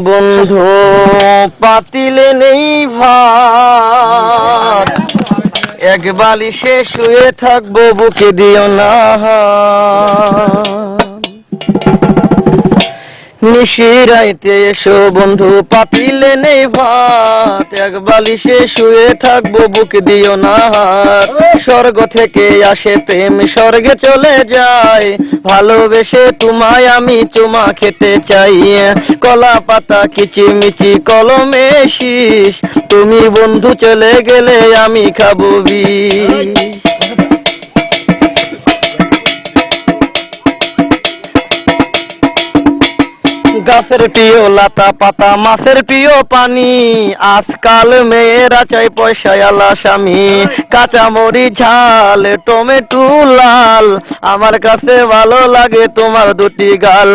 বন্ধু পাতিলে নেই ভাত, এক বালিশে শুয়ে থাকবো বুকে দিও না। নিশিরাইতে এসো বন্ধু পাতিলে নেই ভাত, এক বালিশে শুয়ে থাকবো বুক দিও না। স্বর্গ থেকে আসে প্রেম স্বর্গে চলে যায়, ভালোবেসে তোমায় আমি চুমা খেতে চাই। কলা পাতা কিচিমিচি কলমে শীষ, তুমি বন্ধু চলে গেলে আমি খাবো বিষ। গাছের প্রিয় লাতা পাতা মাছের প্রিয় পানি, আজকাল মেয়েরা চাই পয়সায় আলা স্বামী। কাঁচামরি ঝাল টমেটো লাল, আমার কাছে ভালো লাগে তোমার দুটি গাল।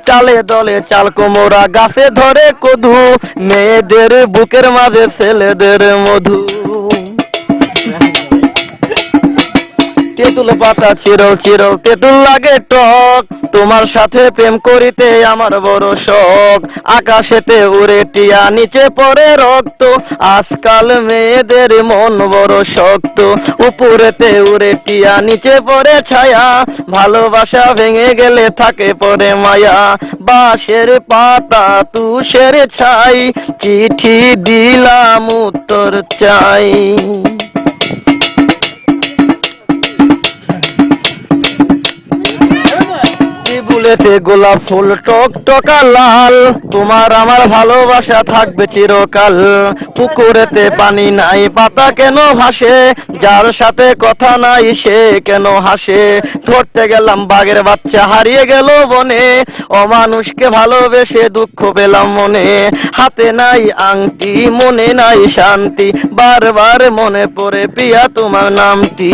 চালে দলে চাল কোমরা গাছে ধরে কদু, মেয়েদের বুকের মাঝে ছেলেদের মধু। তেঁতুল পাতা চিরল চিরল তেঁতুল লাগে টক, তোমার সাথে প্রেম করিতে আমার বড় শখ। আকাশেতে উড়ে টিয়া নিচে পড়ে রক্ত, আজকাল মেয়েদের মন বড় শক্ত। উপরেতে উড়ে টিয়া নিচে পড়ে ছায়া, ভালোবাসা ভেঙে গেলে থাকে পড়ে মায়া। বাঁশের পাতা তুষের ছাই, চিঠি দিলাম উত্তর চাই। ফুলেতে গোলাপ ফুল টক টকা লাল, তোমার আমার ভালোবাসা থাকবে চিরকাল। পুকুরেতে পানি নাই পাতা কেন ভাসে, যার সাথে কথা নাই সে কেন হাসে। ধরতে গেলাম বাঘের বাচ্চা হারিয়ে গেল বনে, অমানুষকে ভালোবেসে দুঃখ পেলাম মনে। হাতে নাই আংটি মনে নাই শান্তি, বারবার মনে পড়ে প্রিয়া তোমার নামটি।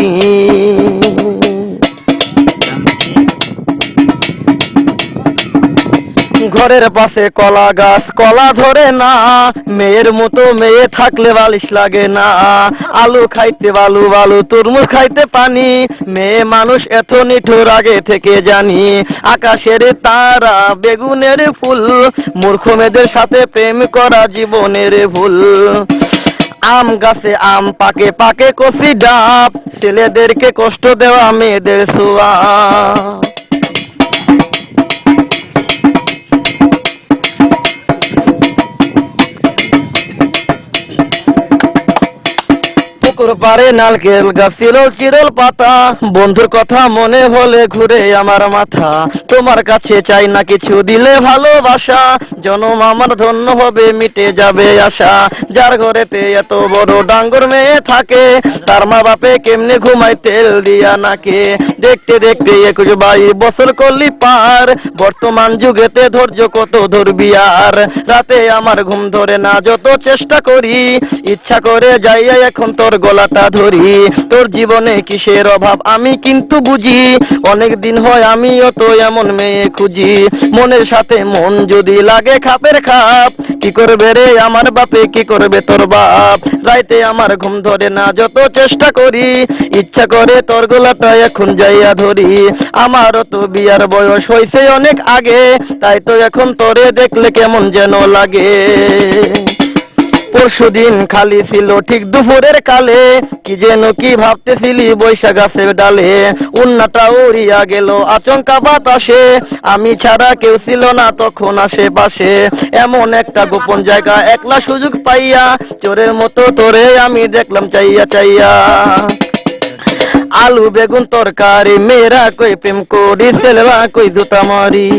ঘরের পাশে কলা গাছ কলা ধরে না, মেয়ের মতো মেয়ে থাকলে বালিশ লাগে না। আলু খাইতে বালু বালু তরমুজ খাইতে পানি, মেয়ে মানুষ এত নিঠুর আগে থেকে জানি। আকাশের তারা বেগুনের ফুল, মূর্খ মেয়েদের সাথে প্রেম করা জীবনের ভুল। আম গাছে আম পাকে পাকে কচি ডাব, ছেলেদেরকে কষ্ট দেওয়া মেয়েদের ছোঁয়া। পারে নারকেল গাছ চিরল চিরল পাতা, বন্ধুর কথা মনে হলে ঘুরে আমার মাথা। তোমার কাছে চাই না কিছু দিলে ভালোবাসা, জনম আমার ধন্য হবে মিটে যাবে আশা। যার ঘরেতে এত বড় ডাঙ্গর মেয়ে থাকে, তার মা বাপে কেমনে ঘুমায় তেল দিয়া নাকে। দেখতে দেখতে 21 বছর করলি পার, বর্তমান যুগেতে ধৈর্য কত ধরবি আর। রাতে আমার ঘুম ধরে না যত চেষ্টা করি, ইচ্ছা করে যাইয়া এখন তোর গলাটা ধরি। তোর জীবনে কিসের অভাব আমি কিন্তু বুঝি, অনেক দিন হয় আমিও তো এমন মেয়ে খুঁজি। মনের সাথে মন যদি লাগে খাপের খাপ, কি করবে রে আমার বাপে কি করবে তোর বাপ। রাইতে আমার ঘুম ধরে না যত চেষ্টা করি, ইচ্ছা করে তোর গলাটা এখন যাইয়া ধরি। আমারও তো বিয়ার বয়স হয়েছে অনেক আগে, তাই তো এখন তোরে দেখলে কেমন যেন লাগে। পরশুদিন খালি ছিল ঠিক দুপুরের কালে, কি যেন কি ভাবতেছিলি বৈশাখ গাছের ডালে। উন্নাটা উড়িয়া গেল আচমকা বাতাসে, আমি ছাড়া কেউ ছিল না তখন আশেপাশে। এমন একটা গোপন জায়গা একলা সুযোগ পাইয়া, চোরের মতো তোরে আমি দেখলাম চাইয়া চাইয়া। আলু বেগুন তরকারি মেয়েরা কই প্রেম করি, ছেলেরা কই জুতা মারি।